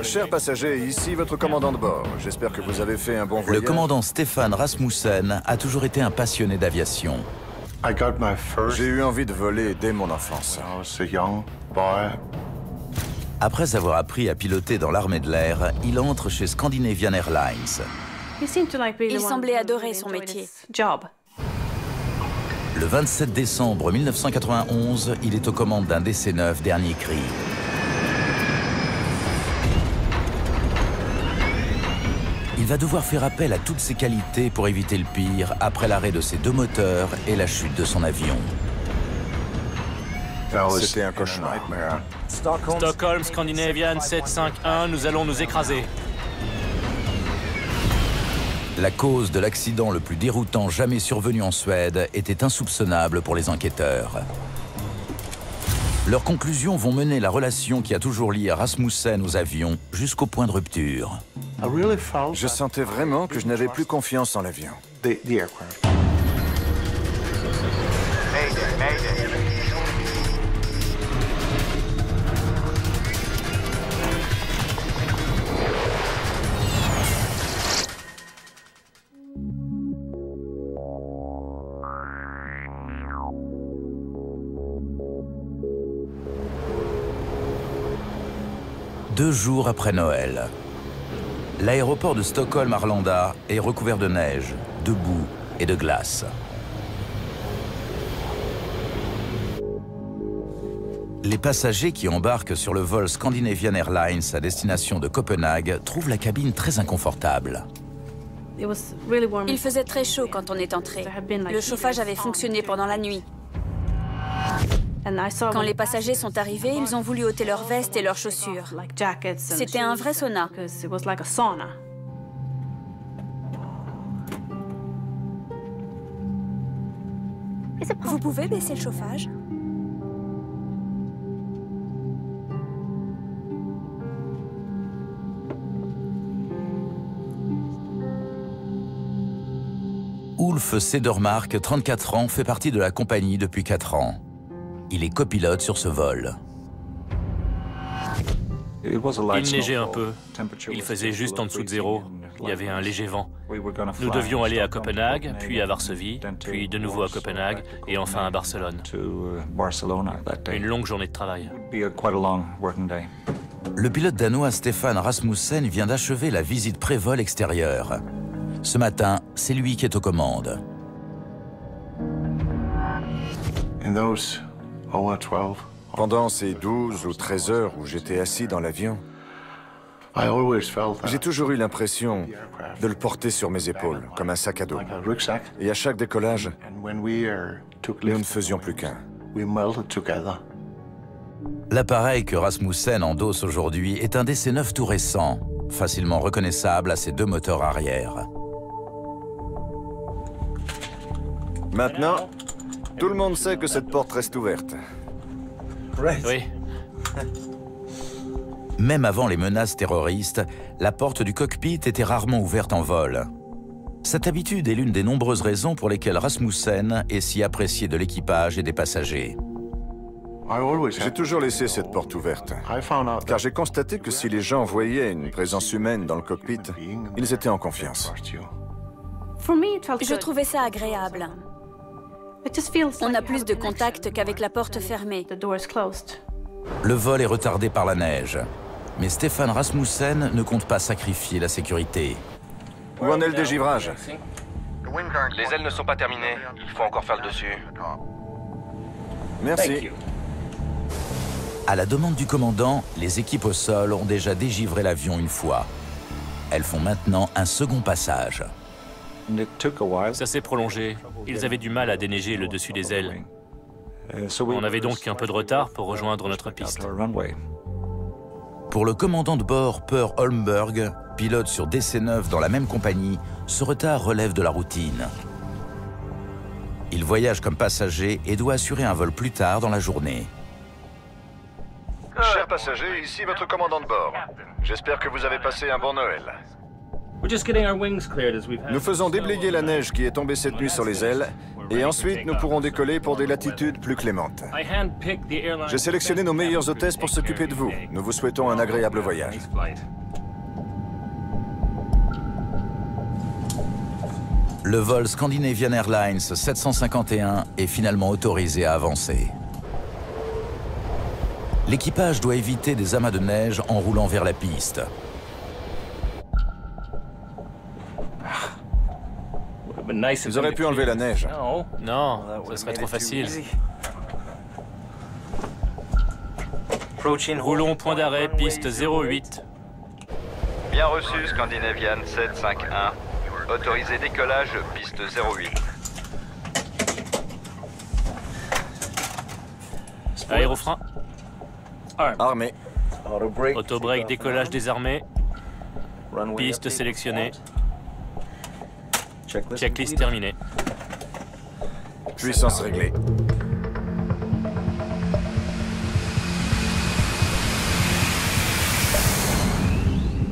Chers passagers, ici votre commandant de bord. J'espère que vous avez fait un bon voyage. Le commandant Stefan Rasmussen a toujours été un passionné d'aviation. J'ai eu envie de voler dès mon enfance. Après avoir appris à piloter dans l'armée de l'air, il entre chez Scandinavian Airlines. Il semblait adorer son métier. Le 27 décembre 1991, il est aux commandes d'un DC-9 dernier cri. Il va devoir faire appel à toutes ses qualités pour éviter le pire après l'arrêt de ses deux moteurs et la chute de son avion. C'était un cauchemar. Stockholm, Scandinavian 751, nous allons nous écraser. La cause de l'accident le plus déroutant jamais survenu en Suède était insoupçonnable pour les enquêteurs. Leurs conclusions vont mener la relation qui a toujours lié Rasmussen aux avions jusqu'au point de rupture. Je sentais vraiment que je n'avais plus confiance en l'avion. Deux jours après Noël, l'aéroport de Stockholm-Arlanda est recouvert de neige, de boue et de glace. Les passagers qui embarquent sur le vol Scandinavian Airlines à destination de Copenhague trouvent la cabine très inconfortable. Il faisait très chaud quand on est entré. Le chauffage avait fonctionné pendant la nuit. Quand les passagers sont arrivés, ils ont voulu ôter leurs vestes et leurs chaussures. C'était un vrai sauna. Vous pouvez baisser le chauffage? Ulf Cedermark, 34 ans, fait partie de la compagnie depuis 4 ans. Il est copilote sur ce vol. Il neigeait un peu. Il faisait juste en dessous de zéro. Il y avait un léger vent. Nous devions aller à Copenhague, puis à Varsovie, puis de nouveau à Copenhague, et enfin à Barcelone. Une longue journée de travail. Le pilote danois Stefan Rasmussen vient d'achever la visite pré-vol extérieure. Ce matin, c'est lui qui est aux commandes. Pendant ces 12 ou 13 heures où j'étais assis dans l'avion, j'ai toujours eu l'impression de le porter sur mes épaules, comme un sac à dos. Et à chaque décollage, nous ne faisions plus qu'un. L'appareil que Rasmussen endosse aujourd'hui est un DC-9 tout récent, facilement reconnaissable à ses deux moteurs arrière. Maintenant, tout le monde sait que cette porte reste ouverte. Oui. Même avant les menaces terroristes, la porte du cockpit était rarement ouverte en vol. Cette habitude est l'une des nombreuses raisons pour lesquelles Rasmussen est si apprécié de l'équipage et des passagers. J'ai toujours laissé cette porte ouverte, car j'ai constaté que si les gens voyaient une présence humaine dans le cockpit, ils étaient en confiance. Je trouvais ça agréable. On a plus de contact qu'avec la porte fermée. Le vol est retardé par la neige, mais Stefan Rasmussen ne compte pas sacrifier la sécurité. Où en est le dégivrage? Les ailes ne sont pas terminées. Il faut encore faire le dessus. Merci. À la demande du commandant, les équipes au sol ont déjà dégivré l'avion une fois. Elles font maintenant un second passage. Ça s'est prolongé. Ils avaient du mal à déneiger le dessus des ailes. On avait donc un peu de retard pour rejoindre notre piste. Pour le commandant de bord, Per Holmberg, pilote sur DC-9 dans la même compagnie, ce retard relève de la routine. Il voyage comme passager et doit assurer un vol plus tard dans la journée. Chers passagers, ici votre commandant de bord. J'espère que vous avez passé un bon Noël. Nous faisons déblayer la neige qui est tombée cette nuit sur les ailes, et ensuite nous pourrons décoller pour des latitudes plus clémentes. J'ai sélectionné nos meilleures hôtesses pour s'occuper de vous. Nous vous souhaitons un agréable voyage. Le vol Scandinavian Airlines 751 est finalement autorisé à avancer. L'équipage doit éviter des amas de neige en roulant vers la piste. Vous auriez pu enlever la neige. Non, ce serait trop facile. Roulons point d'arrêt, piste 08. Bien reçu, Scandinavian 751. Autorisé décollage, piste 08. Aérofrein. Armé. Autobreak, décollage désarmé. Piste sélectionnée. Checklist terminée. Puissance réglée.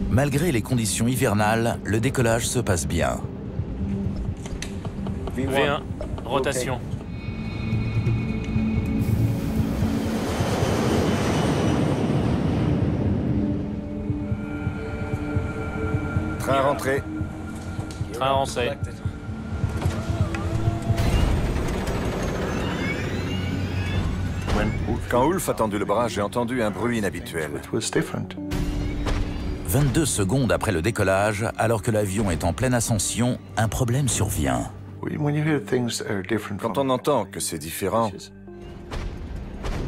Malgré les conditions hivernales, le décollage se passe bien. V1, rotation. Train rentré. Train rentré. Quand Ulf a tendu le bras, j'ai entendu un bruit inhabituel. 22 secondes après le décollage, alors que l'avion est en pleine ascension, un problème survient. Quand on entend que c'est différent,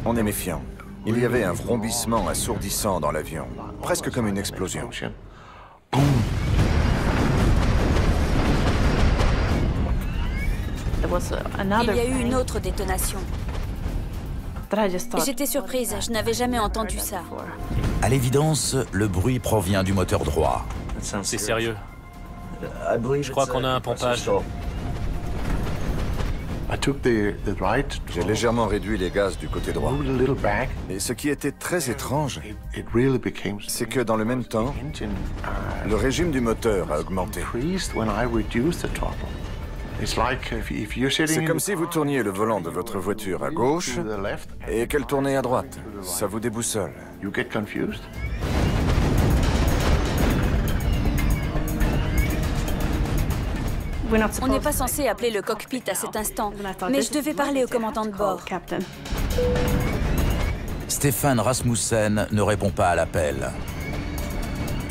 on est méfiant. Il y avait un vrombissement assourdissant dans l'avion, presque comme une explosion. Il y a eu une autre détonation. J'étais surprise, je n'avais jamais entendu ça. À l'évidence, le bruit provient du moteur droit. C'est sérieux. Je crois qu'on a un pompage. J'ai légèrement réduit les gaz du côté droit. Et ce qui était très étrange, c'est que dans le même temps, le régime du moteur a augmenté. C'est comme si vous tourniez le volant de votre voiture à gauche et qu'elle tournait à droite. Ça vous déboussole. On n'est pas censé appeler le cockpit à cet instant, mais je devais parler au commandant de bord. Stefan Rasmussen ne répond pas à l'appel.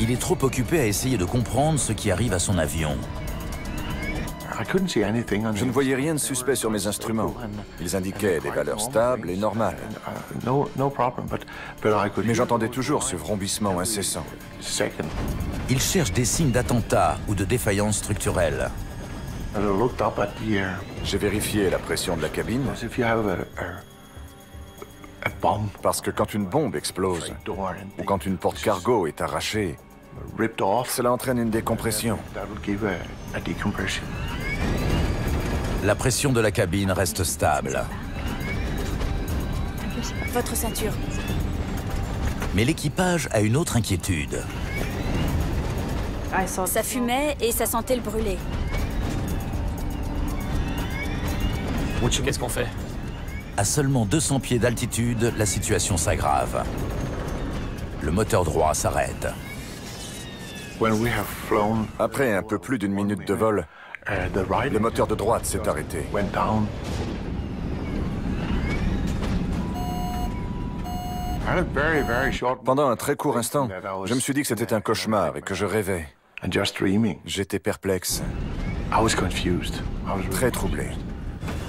Il est trop occupé à essayer de comprendre ce qui arrive à son avion. Je ne voyais rien de suspect sur mes instruments. Ils indiquaient des valeurs stables et normales. Mais j'entendais toujours ce vrombissement incessant. Il cherche des signes d'attentat ou de défaillance structurelle. J'ai vérifié la pression de la cabine. Parce que quand une bombe explose, ou quand une porte cargo est arrachée, cela entraîne une décompression. La pression de la cabine reste stable. Votre ceinture. Mais l'équipage a une autre inquiétude. Ça fumait et ça sentait le brûler. Qu'est-ce qu'on fait? À seulement 200 pieds d'altitude, la situation s'aggrave. Le moteur droit s'arrête. Après un peu plus d'une minute de vol, le moteur de droite s'est arrêté. Pendant un très court instant, je me suis dit que c'était un cauchemar et que je rêvais. J'étais perplexe, très troublé.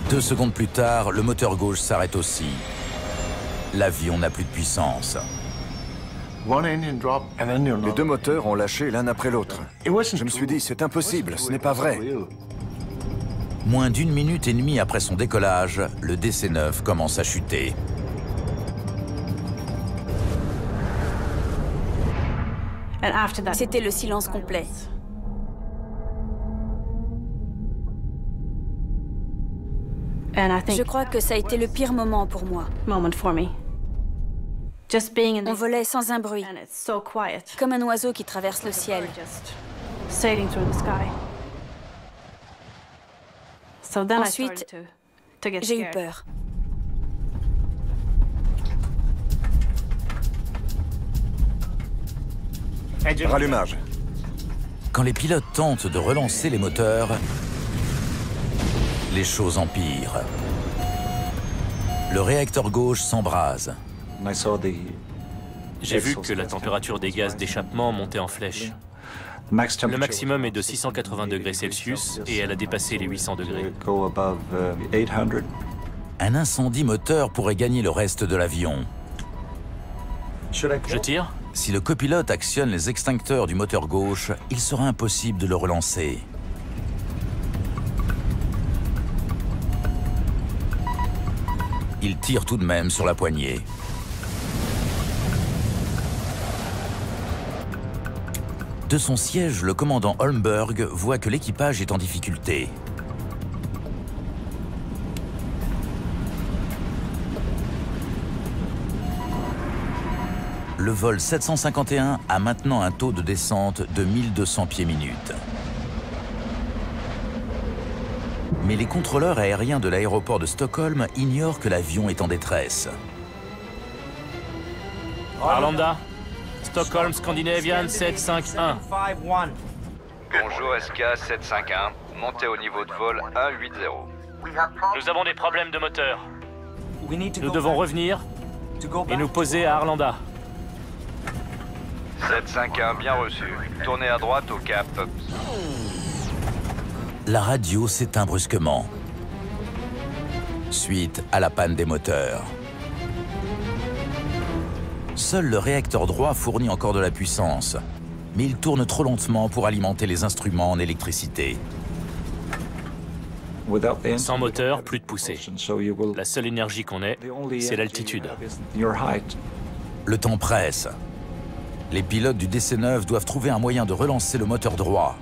2 secondes plus tard, le moteur gauche s'arrête aussi. L'avion n'a plus de puissance. Les deux moteurs ont lâché l'un après l'autre. Je me suis dit, c'est impossible, ce n'est pas vrai. Moins d'1 minute et demie après son décollage, le DC-9 commence à chuter. C'était le silence complet. Je crois que ça a été le pire moment pour moi. On volait sans un bruit, comme un oiseau qui traverse le ciel. Ensuite, j'ai eu peur. Rallumage. Quand les pilotes tentent de relancer les moteurs, les choses empirent. Le réacteur gauche s'embrase. J'ai vu que la température des gaz d'échappement montait en flèche. Le maximum est de 680 degrés Celsius et elle a dépassé les 800 degrés. Un incendie moteur pourrait gagner le reste de l'avion. Je tire? Si le copilote actionne les extincteurs du moteur gauche, il sera impossible de le relancer. Il tire tout de même sur la poignée. De son siège, le commandant Holmberg voit que l'équipage est en difficulté. Le vol 751 a maintenant un taux de descente de 1200 pieds minute. Mais les contrôleurs aériens de l'aéroport de Stockholm ignorent que l'avion est en détresse. Arlanda, Stockholm Scandinavian 751. Bonjour SK 751, montez au niveau de vol 180. Nous avons des problèmes de moteur. Nous devons revenir et nous poser à Arlanda. 751, bien reçu. Tournez à droite au cap. La radio s'éteint brusquement, suite à la panne des moteurs. Seul le réacteur droit fournit encore de la puissance, mais il tourne trop lentement pour alimenter les instruments en électricité. Sans moteur, plus de poussée. La seule énergie qu'on ait, c'est l'altitude. Le temps presse. Les pilotes du DC-9 doivent trouver un moyen de relancer le moteur droit,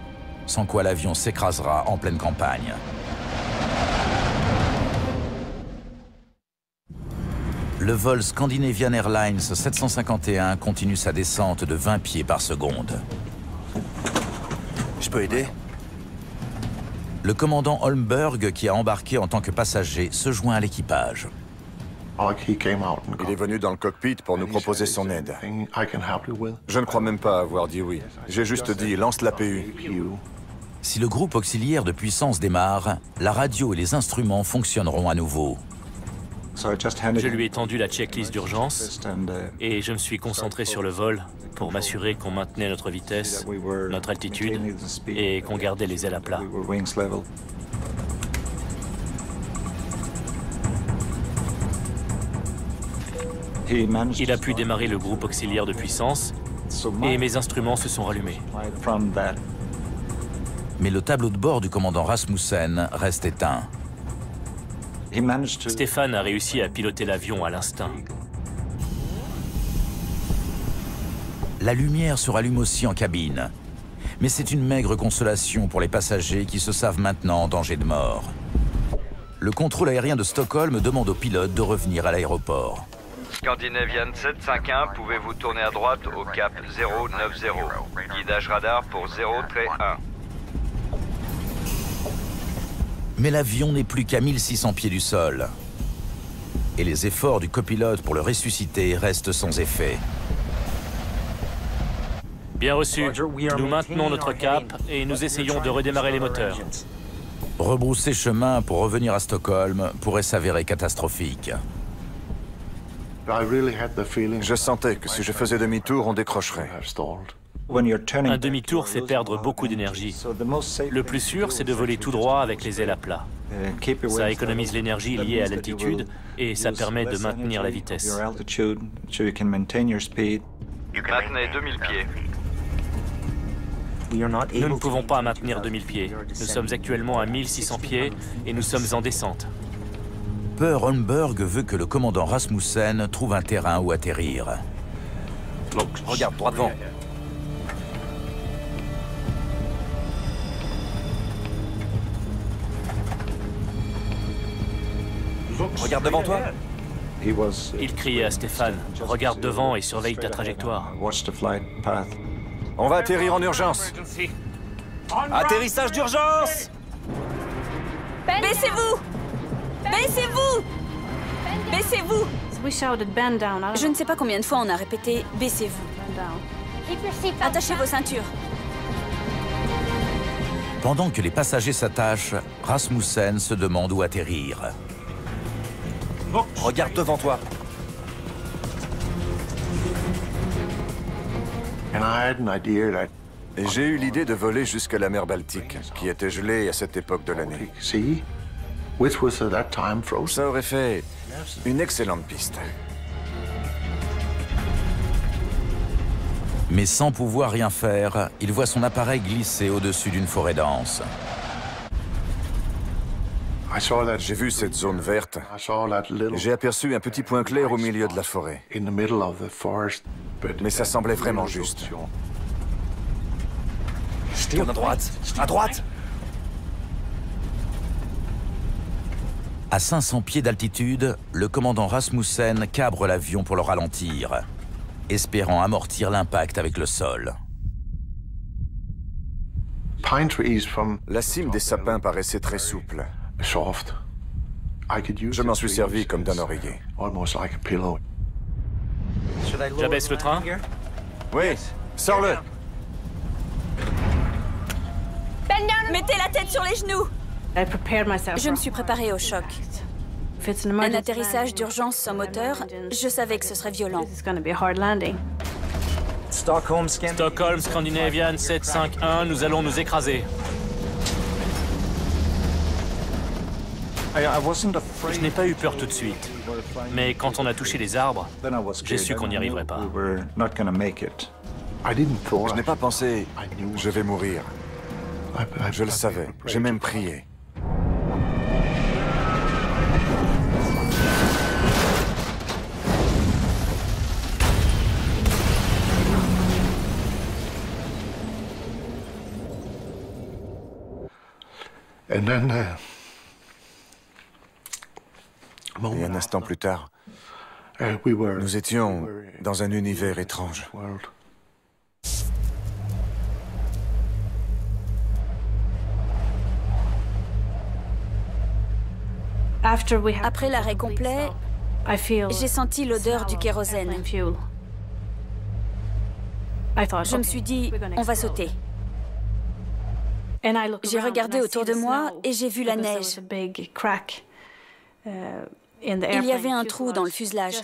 sans quoi l'avion s'écrasera en pleine campagne. Le vol Scandinavian Airlines 751 continue sa descente de 20 pieds par seconde. Je peux aider? Le commandant Holmberg, qui a embarqué en tant que passager, se joint à l'équipage. Il est venu dans le cockpit pour nous proposer son aide. Je ne crois même pas avoir dit oui. J'ai juste dit « lance l'APU ». Si le groupe auxiliaire de puissance démarre, la radio et les instruments fonctionneront à nouveau. Je lui ai tendu la checklist d'urgence et je me suis concentré sur le vol pour m'assurer qu'on maintenait notre vitesse, notre altitude et qu'on gardait les ailes à plat. Il a pu démarrer le groupe auxiliaire de puissance et mes instruments se sont rallumés. Mais le tableau de bord du commandant Rasmussen reste éteint. Stéphane a réussi à piloter l'avion à l'instinct. La lumière se rallume aussi en cabine. Mais c'est une maigre consolation pour les passagers qui se savent maintenant en danger de mort. Le contrôle aérien de Stockholm demande aux pilotes de revenir à l'aéroport. Scandinavian 751, pouvez-vous tourner à droite au cap 090. Guidage radar pour 0-1. Mais l'avion n'est plus qu'à 1600 pieds du sol. Et les efforts du copilote pour le ressusciter restent sans effet. Bien reçu. Nous maintenons notre cap et nous essayons de redémarrer les moteurs. Rebrousser chemin pour revenir à Stockholm pourrait s'avérer catastrophique. Je sentais que si je faisais demi-tour, on décrocherait. Un demi-tour fait perdre beaucoup d'énergie. Le plus sûr, c'est de voler tout droit avec les ailes à plat. Ça économise l'énergie liée à l'altitude et ça permet de maintenir la vitesse. Maintenez 2000 pieds. Nous ne pouvons pas maintenir 2000 pieds. Nous sommes actuellement à 1600 pieds et nous sommes en descente. Peur Holmberg veut que le commandant Rasmussen trouve un terrain où atterrir. Regarde, droit devant. Regarde devant toi. Il criait à Stéphane, regarde devant et surveille ta trajectoire. On va atterrir en urgence. Atterrissage d'urgence! Baissez-vous! Baissez-vous! Baissez-vous! Je ne sais pas combien de fois on a répété « baissez-vous ». Attachez vos ceintures. Pendant que les passagers s'attachent, Rasmussen se demande où atterrir. Regarde devant toi. Et j'ai eu l'idée de voler jusqu'à la mer Baltique, qui était gelée à cette époque de l'année. Ça aurait fait une excellente piste. Mais sans pouvoir rien faire, il voit son appareil glisser au-dessus d'une forêt dense. J'ai vu cette zone verte. J'ai aperçu un petit point clair au milieu de la forêt. Mais ça semblait vraiment juste. Tourne à droite! À droite! À 500 pieds d'altitude, le commandant Rasmussen cabre l'avion pour le ralentir, espérant amortir l'impact avec le sol. La cime des sapins paraissait très souple. Je m'en suis servi comme d'un oreiller. J'abaisse le train? Oui, sors-le! Mettez la tête sur les genoux. Je me suis préparée au choc. Un atterrissage d'urgence sans moteur, je savais que ce serait violent. Stockholm, Scandinavian 751, nous allons nous écraser. Je n'ai pas eu peur tout de suite, mais quand on a touché les arbres, j'ai su qu'on n'y arriverait pas. Je n'ai pas pensé « je vais mourir ». Je le savais, j'ai même prié. Et un instant plus tard, nous étions dans un univers étrange. Après l'arrêt complet, j'ai senti l'odeur du kérosène. Je me suis dit, on va sauter. J'ai regardé autour de moi et j'ai vu la neige. Il y avait un trou dans le fuselage,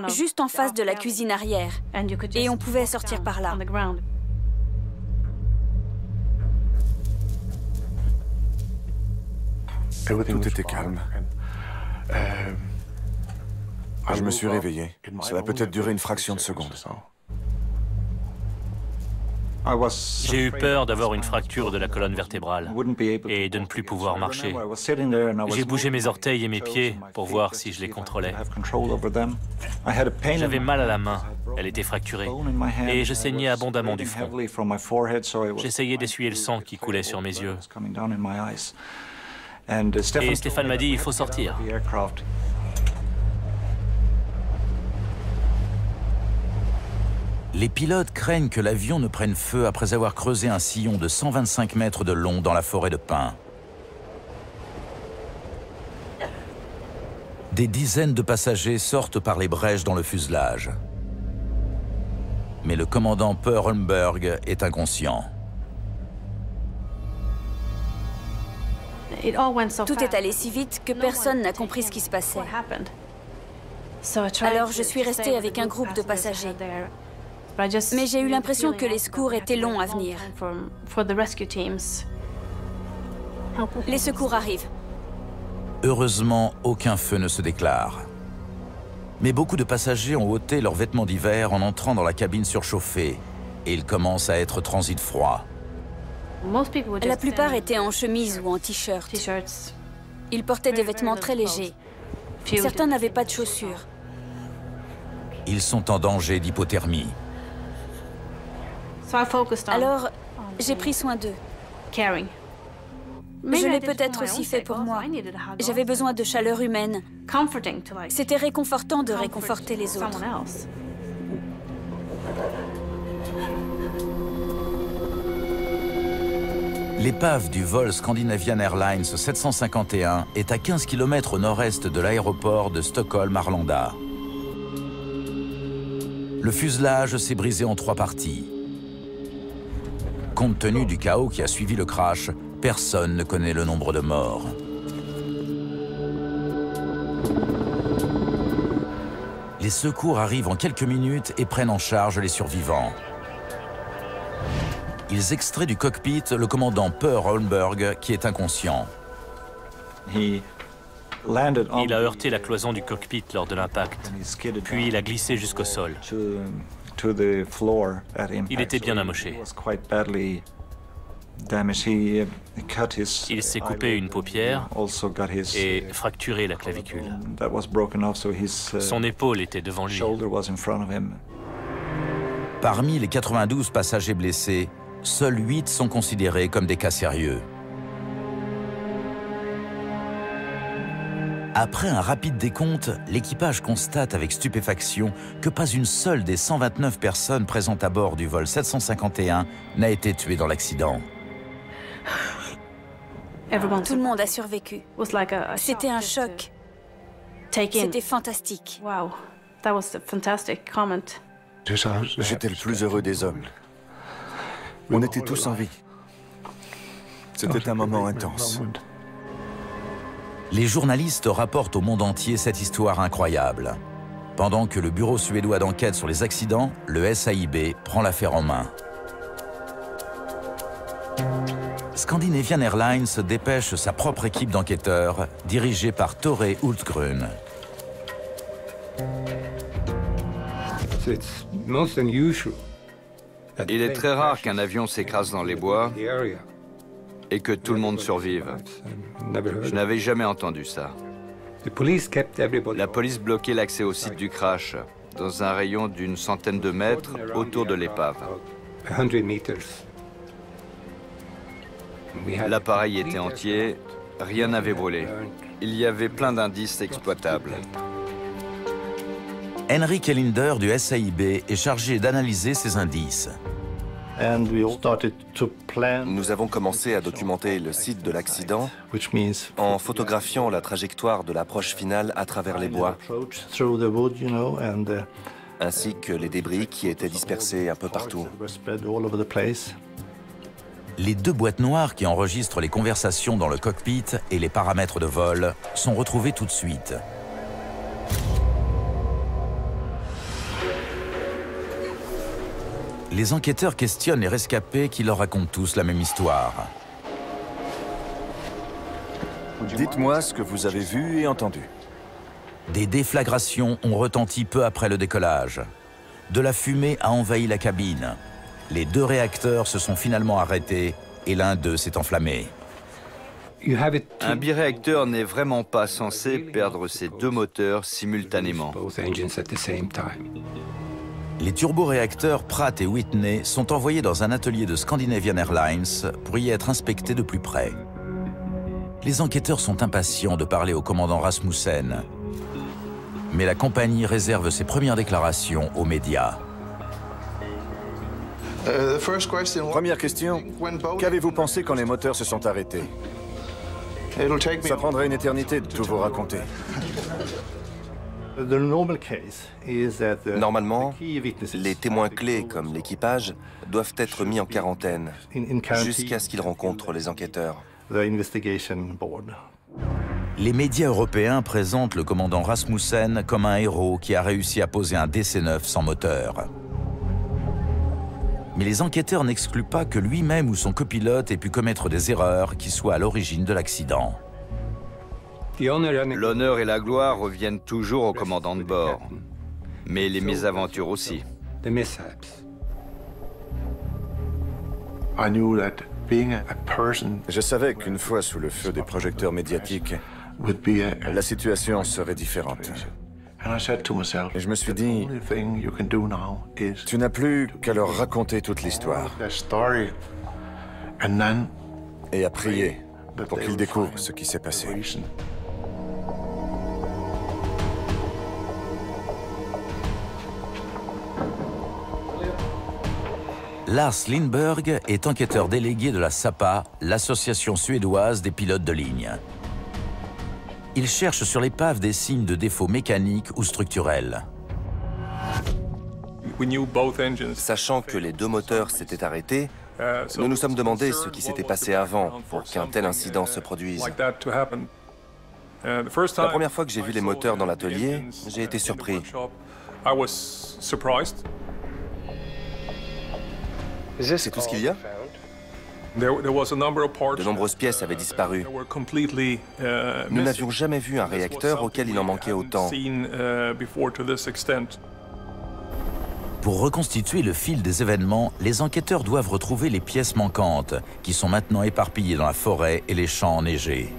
juste en face de la cuisine arrière, et on pouvait sortir par là. Tout était calme. Je me suis réveillé. Ça a peut-être duré une fraction de seconde. J'ai eu peur d'avoir une fracture de la colonne vertébrale et de ne plus pouvoir marcher. J'ai bougé mes orteils et mes pieds pour voir si je les contrôlais. J'avais mal à la main, elle était fracturée, et je saignais abondamment du front. J'essayais d'essuyer le sang qui coulait sur mes yeux. Et Stéphane m'a dit, il faut sortir. Les pilotes craignent que l'avion ne prenne feu après avoir creusé un sillon de 125 mètres de long dans la forêt de pins. Des dizaines de passagers sortent par les brèches dans le fuselage. Mais le commandant Per Holmberg est inconscient. Tout est allé si vite que personne n'a compris ce qui se passait. Alors je suis restée avec un groupe de passagers. Mais j'ai eu l'impression que les secours étaient longs à venir. Les secours arrivent. Heureusement, aucun feu ne se déclare. Mais beaucoup de passagers ont ôté leurs vêtements d'hiver en entrant dans la cabine surchauffée. Et il commence à être transit froid. La plupart étaient en chemise ou en t-shirt. Ils portaient des vêtements très légers. Certains n'avaient pas de chaussures. Ils sont en danger d'hypothermie. Alors, j'ai pris soin d'eux. Je l'ai peut-être aussi fait pour moi. J'avais besoin de chaleur humaine. C'était réconfortant de réconforter les autres. L'épave du vol Scandinavian Airlines 751 est à 15 km au nord-est de l'aéroport de Stockholm-Arlanda. Le fuselage s'est brisé en 3 parties. Compte tenu du chaos qui a suivi le crash, personne ne connaît le nombre de morts. Les secours arrivent en quelques minutes et prennent en charge les survivants. Ils extraient du cockpit le commandant Per Holmberg, qui est inconscient. Il a heurté la cloison du cockpit lors de l'impact, puis il a glissé jusqu'au sol. Il était bien amoché. Il s'est coupé une paupière et fracturé la clavicule. Son épaule était devant lui. Parmi les 92 passagers blessés, seuls 8 sont considérés comme des cas sérieux. Après un rapide décompte, l'équipage constate avec stupéfaction que pas une seule des 129 personnes présentes à bord du vol 751 n'a été tuée dans l'accident. Tout le monde a survécu. C'était un choc. C'était fantastique. J'étais le plus heureux des hommes. On était tous en vie. C'était un moment intense. Les journalistes rapportent au monde entier cette histoire incroyable. Pendant que le bureau suédois d'enquête sur les accidents, le SAIB, prend l'affaire en main. Scandinavian Airlines dépêche sa propre équipe d'enquêteurs, dirigée par Tore Hultgrün. Il est très rare qu'un avion s'écrase dans les bois et que tout le monde survive. Je n'avais jamais entendu ça. La police bloquait l'accès au site du crash, dans un rayon d'une centaine de mètres autour de l'épave. L'appareil était entier, rien n'avait brûlé. Il y avait plein d'indices exploitables. Henrik Elinder du SAIB est chargé d'analyser ces indices. Nous avons commencé à documenter le site de l'accident en photographiant la trajectoire de l'approche finale à travers les bois, ainsi que les débris qui étaient dispersés un peu partout. Les 2 boîtes noires qui enregistrent les conversations dans le cockpit et les paramètres de vol sont retrouvées tout de suite. Les enquêteurs questionnent les rescapés qui leur racontent tous la même histoire. Dites-moi ce que vous avez vu et entendu. Des déflagrations ont retenti peu après le décollage. De la fumée a envahi la cabine. Les 2 réacteurs se sont finalement arrêtés et l'un d'eux s'est enflammé. Un biréacteur n'est vraiment pas censé perdre ses 2 moteurs simultanément. Les turboréacteurs Pratt et Whitney sont envoyés dans un atelier de Scandinavian Airlines pour y être inspectés de plus près. Les enquêteurs sont impatients de parler au commandant Rasmussen. Mais la compagnie réserve ses premières déclarations aux médias. Première question, qu'avez-vous pensé quand les moteurs se sont arrêtés? Ça prendrait une éternité de tout vous raconter. Normalement, les témoins clés, comme l'équipage, doivent être mis en quarantaine jusqu'à ce qu'ils rencontrent les enquêteurs. Les médias européens présentent le commandant Rasmussen comme un héros qui a réussi à poser un DC-9 sans moteur. Mais les enquêteurs n'excluent pas que lui-même ou son copilote ait pu commettre des erreurs qui soient à l'origine de l'accident. L'honneur et la gloire reviennent toujours au commandant de bord, mais les mésaventures aussi. Je savais qu'une fois sous le feu des projecteurs médiatiques, la situation serait différente. Et je me suis dit, tu n'as plus qu'à leur raconter toute l'histoire et à prier pour qu'ils découvrent ce qui s'est passé. Lars Lindberg est enquêteur délégué de la SAPA, l'association suédoise des pilotes de ligne. Il cherche sur l'épave des signes de défauts mécaniques ou structurels. Sachant que les deux moteurs s'étaient arrêtés, nous nous sommes demandé ce qui s'était passé avant pour qu'un tel incident se produise. La première fois que j'ai vu les moteurs dans l'atelier, j'ai été surpris. C'est tout ce qu'il y a? De nombreuses pièces avaient disparu. Nous n'avions jamais vu un réacteur auquel il en manquait autant. Pour reconstituer le fil des événements, les enquêteurs doivent retrouver les pièces manquantes, qui sont maintenant éparpillées dans la forêt et les champs enneigés.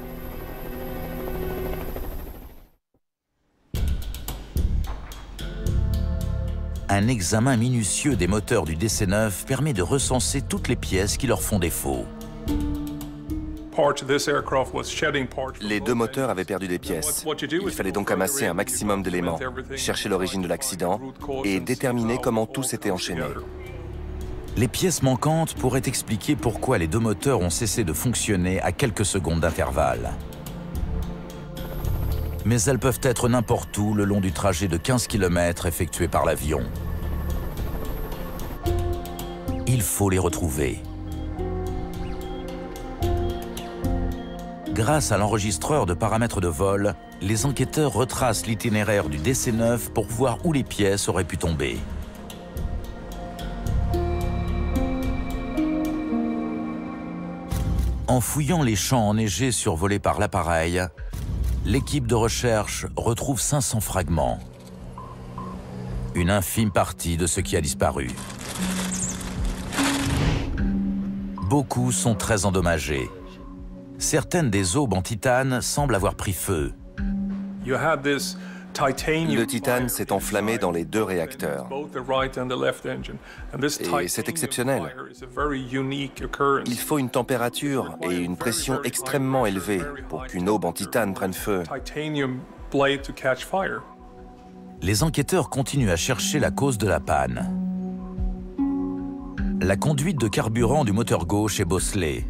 Un examen minutieux des moteurs du DC-9 permet de recenser toutes les pièces qui leur font défaut. Les deux moteurs avaient perdu des pièces. Il fallait donc amasser un maximum d'éléments, chercher l'origine de l'accident et déterminer comment tout s'était enchaîné. Les pièces manquantes pourraient expliquer pourquoi les deux moteurs ont cessé de fonctionner à quelques secondes d'intervalle. Mais elles peuvent être n'importe où le long du trajet de 15 km effectué par l'avion. Il faut les retrouver. Grâce à l'enregistreur de paramètres de vol, les enquêteurs retracent l'itinéraire du DC-9 pour voir où les pièces auraient pu tomber. En fouillant les champs enneigés survolés par l'appareil, l'équipe de recherche retrouve 500 fragments. Une infime partie de ce qui a disparu. Beaucoup sont très endommagés. Certaines des aubes en titane semblent avoir pris feu. Le titane s'est enflammé dans les deux réacteurs. Et c'est exceptionnel. Il faut une température et une pression extrêmement élevées pour qu'une aube en titane prenne feu. Les enquêteurs continuent à chercher la cause de la panne. La conduite de carburant du moteur gauche est bosselée.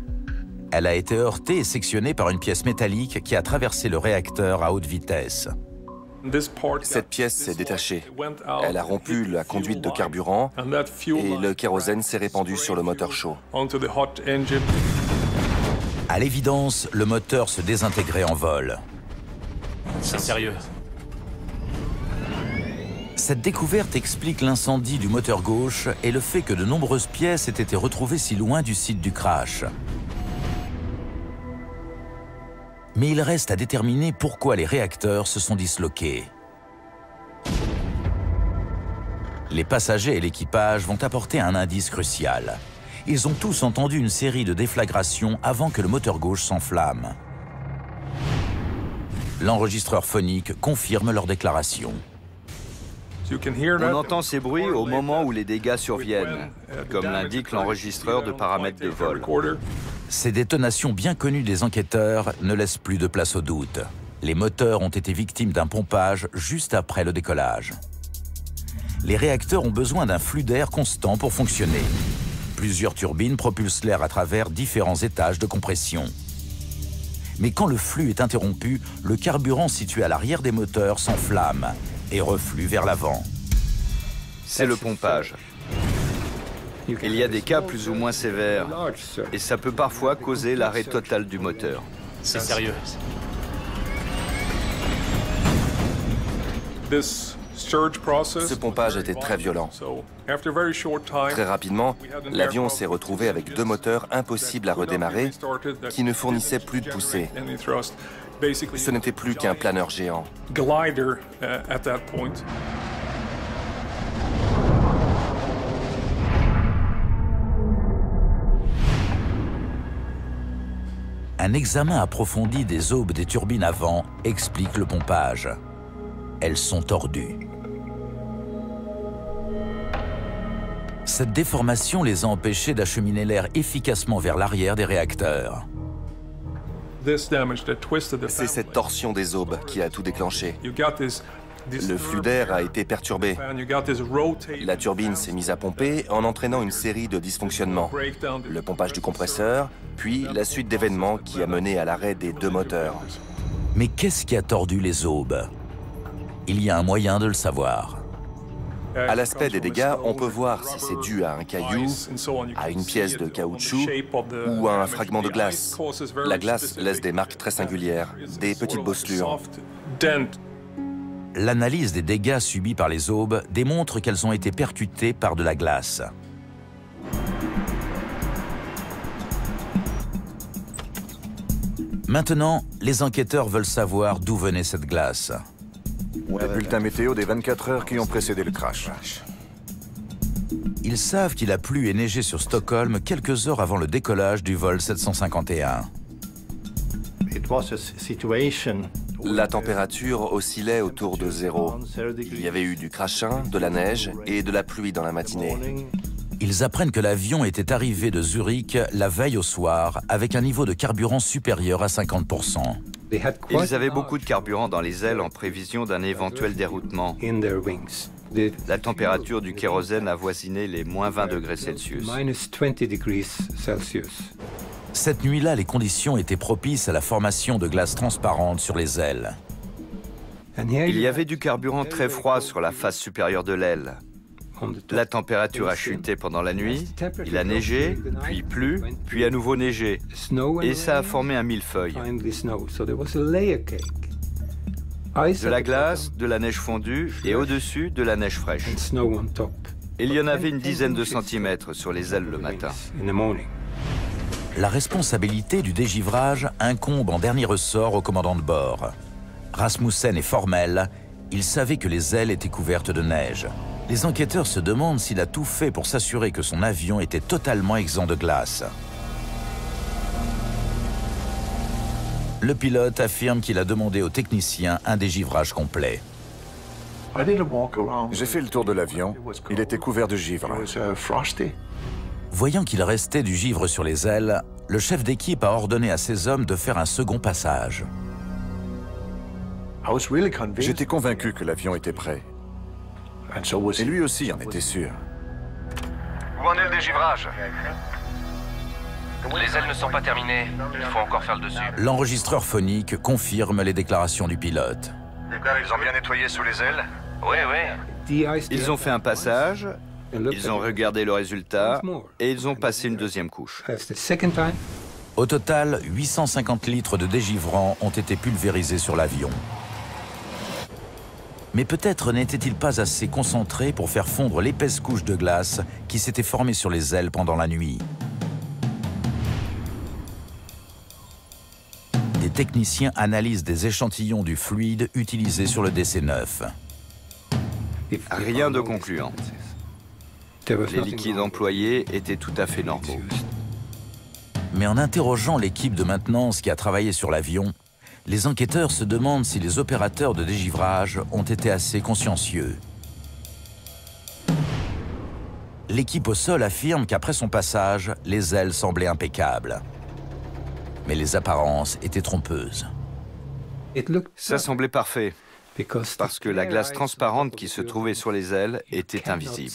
Elle a été heurtée et sectionnée par une pièce métallique qui a traversé le réacteur à haute vitesse. Cette pièce s'est détachée. Elle a rompu la conduite de carburant et le kérosène s'est répandu sur le moteur chaud. À l'évidence, le moteur se désintégrait en vol. C'est sérieux. Cette découverte explique l'incendie du moteur gauche et le fait que de nombreuses pièces aient été retrouvées si loin du site du crash. Mais il reste à déterminer pourquoi les réacteurs se sont disloqués. Les passagers et l'équipage vont apporter un indice crucial. Ils ont tous entendu une série de déflagrations avant que le moteur gauche s'enflamme. L'enregistreur phonique confirme leur déclaration. On entend ces bruits au moment où les dégâts surviennent, comme l'indique l'enregistreur de paramètres de vol. Ces détonations bien connues des enquêteurs ne laissent plus de place au doute. Les moteurs ont été victimes d'un pompage juste après le décollage. Les réacteurs ont besoin d'un flux d'air constant pour fonctionner. Plusieurs turbines propulsent l'air à travers différents étages de compression. Mais quand le flux est interrompu, le carburant situé à l'arrière des moteurs s'enflamme et reflue vers l'avant. C'est le pompage. Il y a des cas plus ou moins sévères, et ça peut parfois causer l'arrêt total du moteur. C'est sérieux. Ce pompage était très violent. Très rapidement, l'avion s'est retrouvé avec deux moteurs impossibles à redémarrer qui ne fournissaient plus de poussée. Ce n'était plus qu'un planeur géant. Un examen approfondi des aubes des turbines avant explique le pompage. Elles sont tordues. Cette déformation les a empêchées d'acheminer l'air efficacement vers l'arrière des réacteurs. C'est cette torsion des aubes qui a tout déclenché. Le flux d'air a été perturbé. La turbine s'est mise à pomper en entraînant une série de dysfonctionnements. Le pompage du compresseur, puis la suite d'événements qui a mené à l'arrêt des 2 moteurs. Mais qu'est-ce qui a tordu les aubes? Il y a un moyen de le savoir. À l'aspect des dégâts, on peut voir si c'est dû à un caillou, à une pièce de caoutchouc ou à un fragment de glace. La glace laisse des marques très singulières, des petites bosselures. L'analyse des dégâts subis par les aubes démontre qu'elles ont été percutées par de la glace. Maintenant, les enquêteurs veulent savoir d'où venait cette glace. Le bulletin météo des 24 heures qui ont précédé le crash. Ils savent qu'il a plu et neigé sur Stockholm quelques heures avant le décollage du vol 751. La température oscillait autour de 0. Il y avait eu du crachin, de la neige et de la pluie dans la matinée. Ils apprennent que l'avion était arrivé de Zurich la veille au soir avec un niveau de carburant supérieur à 50%. Ils avaient beaucoup de carburant dans les ailes en prévision d'un éventuel déroutement. La température du kérosène avoisinait les moins 20 degrés Celsius. Cette nuit-là, les conditions étaient propices à la formation de glace transparente sur les ailes. Il y avait du carburant très froid sur la face supérieure de l'aile. La température a chuté pendant la nuit, il a neigé, puis plu, puis à nouveau neigé, et ça a formé un millefeuille. De la glace, de la neige fondue, et au-dessus, de la neige fraîche. Il y en avait une dizaine de centimètres sur les ailes le matin. La responsabilité du dégivrage incombe en dernier ressort au commandant de bord. Rasmussen est formel, il savait que les ailes étaient couvertes de neige. Les enquêteurs se demandent s'il a tout fait pour s'assurer que son avion était totalement exempt de glace. Le pilote affirme qu'il a demandé aux techniciens un dégivrage complet. J'ai fait le tour de l'avion. Il était couvert de givre. Voyant qu'il restait du givre sur les ailes, le chef d'équipe a ordonné à ses hommes de faire un second passage. J'étais convaincu que l'avion était prêt. Et lui aussi en était sûr. Où en est le dégivrage? Les ailes ne sont pas terminées. Il faut encore faire le dessus. L'enregistreur phonique confirme les déclarations du pilote. Ils ont bien nettoyé sous les ailes? Oui, oui. Ils ont fait un passage, ils ont regardé le résultat, et ils ont passé une deuxième couche. Au total, 850 litres de dégivrant ont été pulvérisés sur l'avion. Mais peut-être n'était-il pas assez concentré pour faire fondre l'épaisse couche de glace qui s'était formée sur les ailes pendant la nuit. Des techniciens analysent des échantillons du fluide utilisé sur le DC-9. Rien de concluant. Les liquides employés étaient tout à fait normaux. Mais en interrogeant l'équipe de maintenance qui a travaillé sur l'avion, les enquêteurs se demandent si les opérateurs de dégivrage ont été assez consciencieux. L'équipe au sol affirme qu'après son passage, les ailes semblaient impeccables. Mais les apparences étaient trompeuses. Ça semblait parfait, parce que la glace transparente qui se trouvait sur les ailes était invisible.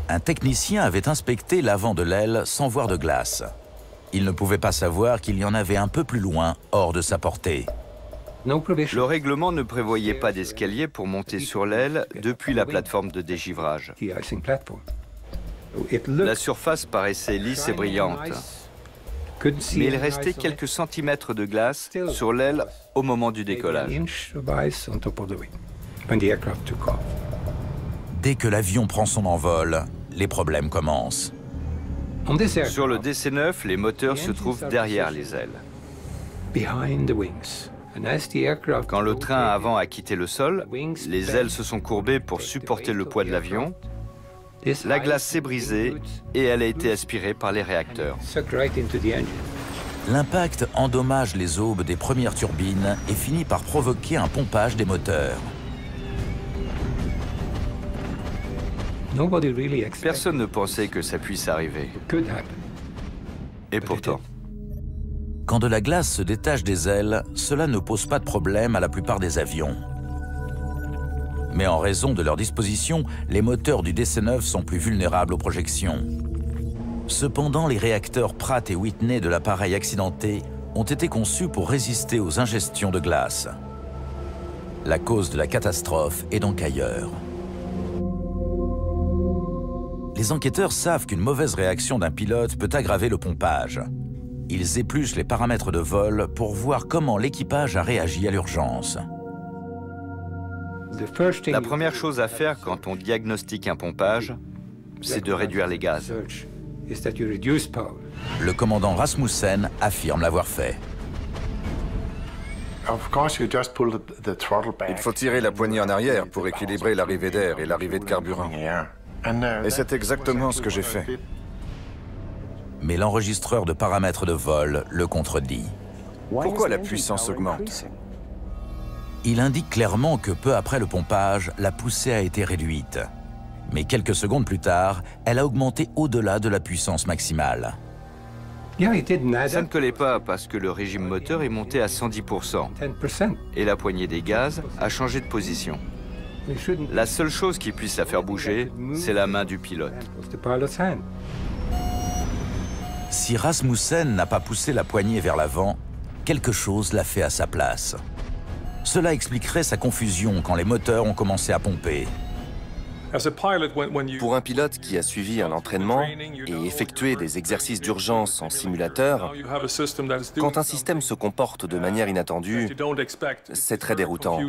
Un technicien avait inspecté l'avant de l'aile sans voir de glace. Il ne pouvait pas savoir qu'il y en avait un peu plus loin, hors de sa portée. Le règlement ne prévoyait pas d'escalier pour monter sur l'aile depuis la plateforme de dégivrage. La surface paraissait lisse et brillante, mais il restait quelques centimètres de glace sur l'aile au moment du décollage. Dès que l'avion prend son envol, les problèmes commencent. Sur le DC-9, les moteurs se trouvent derrière les ailes. Quand le train avant a quitté le sol, les ailes se sont courbées pour supporter le poids de l'avion. La glace s'est brisée et elle a été aspirée par les réacteurs. L'impact endommage les aubes des premières turbines et finit par provoquer un pompage des moteurs. Personne ne pensait que ça puisse arriver. Et pourtant. Quand de la glace se détache des ailes, cela ne pose pas de problème à la plupart des avions. Mais en raison de leur disposition, les moteurs du DC-9 sont plus vulnérables aux projections. Cependant, les réacteurs Pratt et Whitney de l'appareil accidenté ont été conçus pour résister aux ingestions de glace. La cause de la catastrophe est donc ailleurs. Les enquêteurs savent qu'une mauvaise réaction d'un pilote peut aggraver le pompage. Ils épluchent les paramètres de vol pour voir comment l'équipage a réagi à l'urgence. La première chose à faire quand on diagnostique un pompage, c'est de réduire les gaz. Le commandant Rasmussen affirme l'avoir fait. Il faut tirer la poignée en arrière pour équilibrer l'arrivée d'air et l'arrivée de carburant. Et c'est exactement ce que j'ai fait. Mais l'enregistreur de paramètres de vol le contredit. Pourquoi la puissance augmente? Il indique clairement que peu après le pompage, la poussée a été réduite. Mais quelques secondes plus tard, elle a augmenté au-delà de la puissance maximale. Ça ne collait pas parce que le régime moteur est monté à 110%. Et la poignée des gaz a changé de position. La seule chose qui puisse la faire bouger, c'est la main du pilote. Si Rasmussen n'a pas poussé la poignée vers l'avant, quelque chose l'a fait à sa place. Cela expliquerait sa confusion quand les moteurs ont commencé à pomper. Pour un pilote qui a suivi un entraînement et effectué des exercices d'urgence en simulateur, quand un système se comporte de manière inattendue, c'est très déroutant.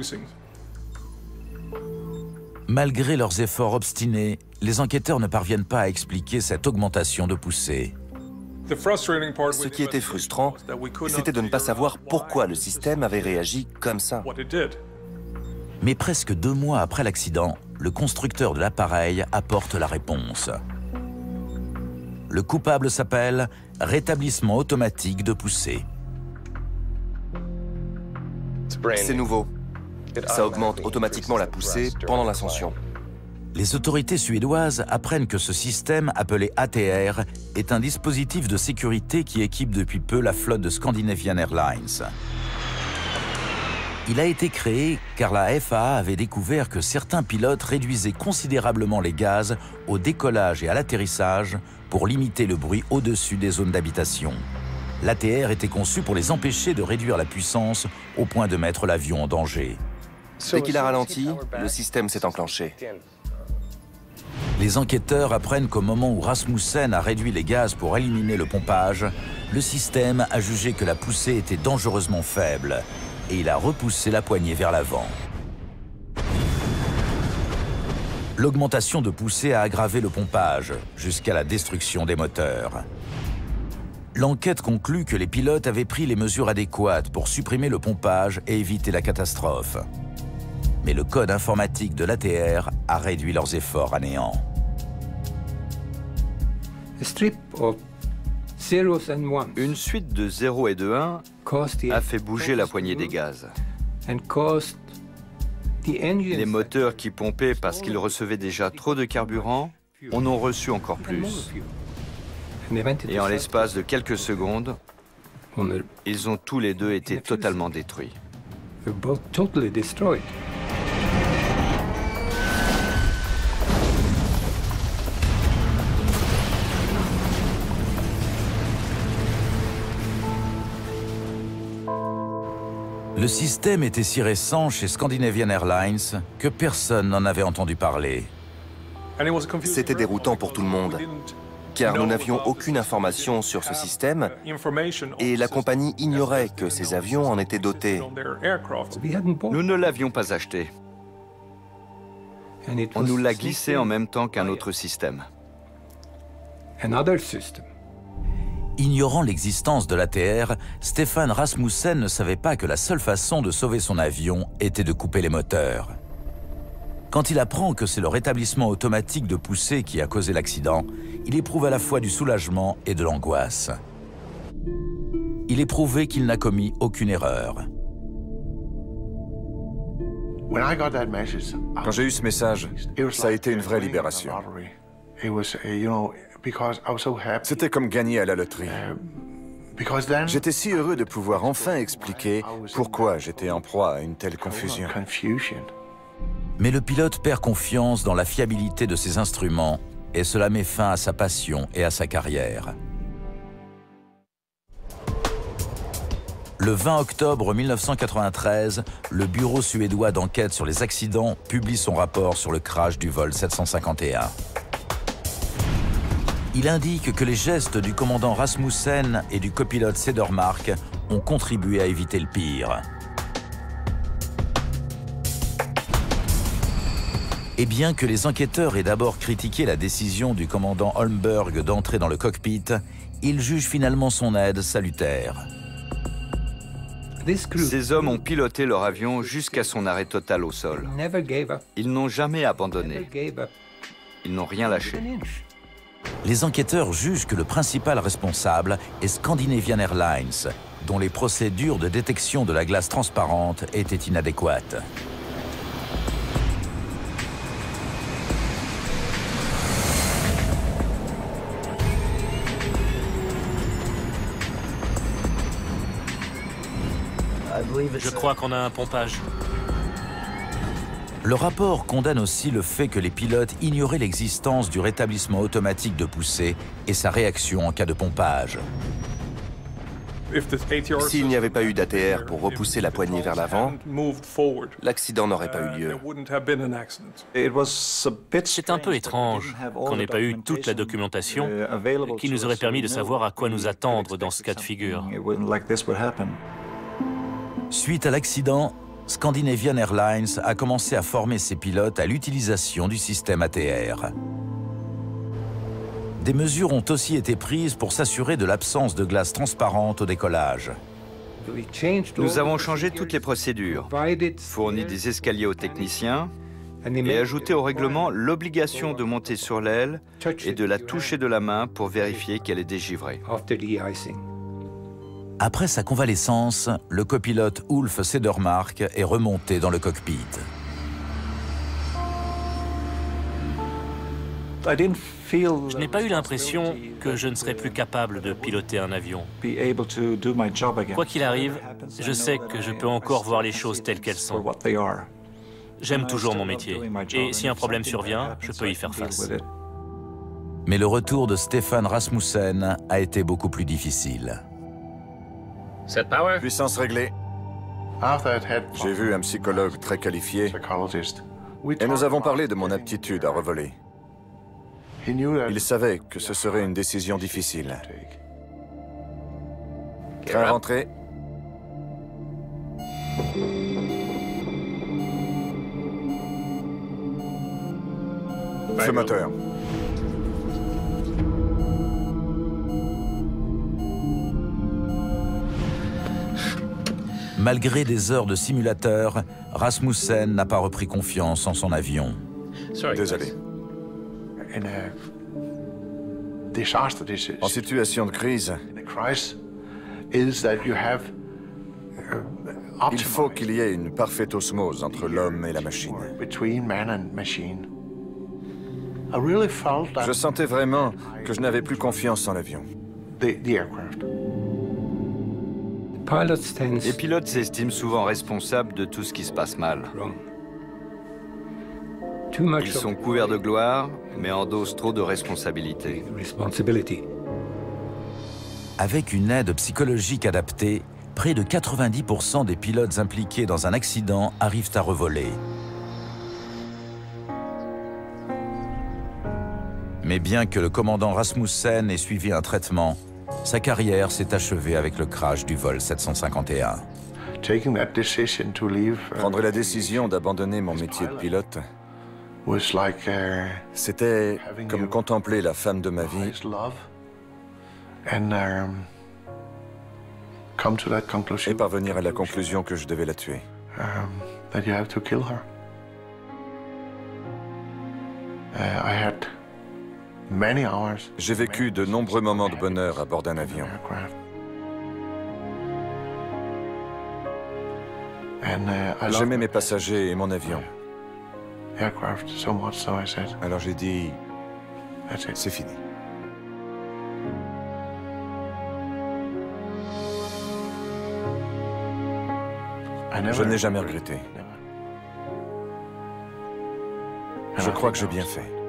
Malgré leurs efforts obstinés, les enquêteurs ne parviennent pas à expliquer cette augmentation de poussée. Ce qui était frustrant, c'était de ne pas savoir pourquoi le système avait réagi comme ça. Mais presque 2 mois après l'accident, le constructeur de l'appareil apporte la réponse. Le coupable s'appelle rétablissement automatique de poussée. C'est nouveau. Ça augmente automatiquement la poussée pendant l'ascension. Les autorités suédoises apprennent que ce système, appelé ATR, est un dispositif de sécurité qui équipe depuis peu la flotte de Scandinavian Airlines. Il a été créé car la FAA avait découvert que certains pilotes réduisaient considérablement les gaz au décollage et à l'atterrissage pour limiter le bruit au-dessus des zones d'habitation. L'ATR était conçu pour les empêcher de réduire la puissance au point de mettre l'avion en danger. Dès qu'il a ralenti, le système s'est enclenché. Les enquêteurs apprennent qu'au moment où Rasmussen a réduit les gaz pour éliminer le pompage, le système a jugé que la poussée était dangereusement faible et il a repoussé la poignée vers l'avant. L'augmentation de poussée a aggravé le pompage jusqu'à la destruction des moteurs. L'enquête conclut que les pilotes avaient pris les mesures adéquates pour supprimer le pompage et éviter la catastrophe. Mais le code informatique de l'ATR a réduit leurs efforts à néant. Une suite de 0 et de 1 a fait bouger la poignée des gaz. Les moteurs qui pompaient parce qu'ils recevaient déjà trop de carburant en ont reçu encore plus. Et en l'espace de quelques secondes, ils ont tous les deux été totalement détruits. Le système était si récent chez Scandinavian Airlines que personne n'en avait entendu parler. C'était déroutant pour tout le monde, car nous n'avions aucune information sur ce système et la compagnie ignorait que ces avions en étaient dotés. Nous ne l'avions pas acheté. On nous l'a glissé en même temps qu'un autre système. Ignorant l'existence de l'ATR, Stefan Rasmussen ne savait pas que la seule façon de sauver son avion était de couper les moteurs. Quand il apprend que c'est le rétablissement automatique de poussée qui a causé l'accident, il éprouve à la fois du soulagement et de l'angoisse. Il est prouvé qu'il n'a commis aucune erreur. Quand j'ai eu ce message, ça a été une vraie libération. C'était comme gagner à la loterie. J'étais si heureux de pouvoir enfin expliquer pourquoi j'étais en proie à une telle confusion. Mais le pilote perd confiance dans la fiabilité de ses instruments et cela met fin à sa passion et à sa carrière. Le 20 octobre 1993, le bureau suédois d'enquête sur les accidents publie son rapport sur le crash du vol 751. Il indique que les gestes du commandant Rasmussen et du copilote Cedermark ont contribué à éviter le pire. Et bien que les enquêteurs aient d'abord critiqué la décision du commandant Holmberg d'entrer dans le cockpit, ils jugent finalement son aide salutaire. Ces hommes ont piloté leur avion jusqu'à son arrêt total au sol. Ils n'ont jamais abandonné. Ils n'ont rien lâché. Les enquêteurs jugent que le principal responsable est Scandinavian Airlines, dont les procédures de détection de la glace transparente étaient inadéquates. Je crois qu'on a un pompage. Le rapport condamne aussi le fait que les pilotes ignoraient l'existence du rétablissement automatique de poussée et sa réaction en cas de pompage. S'il n'y avait pas eu d'ATR pour repousser la poignée vers l'avant, l'accident n'aurait pas eu lieu. C'est un peu étrange qu'on n'ait pas eu toute la documentation qui nous aurait permis de savoir à quoi nous attendre dans ce cas de figure. Suite à l'accident, Scandinavian Airlines a commencé à former ses pilotes à l'utilisation du système ATR. Des mesures ont aussi été prises pour s'assurer de l'absence de glace transparente au décollage. Nous avons changé toutes les procédures, fourni des escaliers aux techniciens et ajouté au règlement l'obligation de monter sur l'aile et de la toucher de la main pour vérifier qu'elle est dégivrée. Après sa convalescence, le copilote Ulf Cedermark est remonté dans le cockpit. Je n'ai pas eu l'impression que je ne serais plus capable de piloter un avion. Quoi qu'il arrive, je sais que je peux encore voir les choses telles qu'elles sont. J'aime toujours mon métier, et si un problème survient, je peux y faire face. Mais le retour de Stefan Rasmussen a été beaucoup plus difficile. Puissance réglée. J'ai vu un psychologue très qualifié et nous avons parlé de mon aptitude à revoler. Il savait que ce serait une décision difficile. Train rentré. Feu moteur. Malgré des heures de simulateur, Rasmussen n'a pas repris confiance en son avion. Désolé. En situation de crise, il faut qu'il y ait une parfaite osmose entre l'homme et la machine. Je sentais vraiment que je n'avais plus confiance en l'avion. Les pilotes s'estiment souvent responsables de tout ce qui se passe mal. Ils sont couverts de gloire, mais endossent trop de responsabilités. Avec une aide psychologique adaptée, près de 90% des pilotes impliqués dans un accident arrivent à revoler. Mais bien que le commandant Rasmussen ait suivi un traitement, sa carrière s'est achevée avec le crash du vol 751. Prendre la décision d'abandonner mon métier de pilote, c'était comme contempler la femme de ma vie et parvenir à la conclusion que je devais la tuer. J'ai vécu de nombreux moments de bonheur à bord d'un avion. J'aimais mes passagers et mon avion. Alors j'ai dit, c'est fini. Je ne l'ai jamais regretté. Je crois que j'ai bien fait.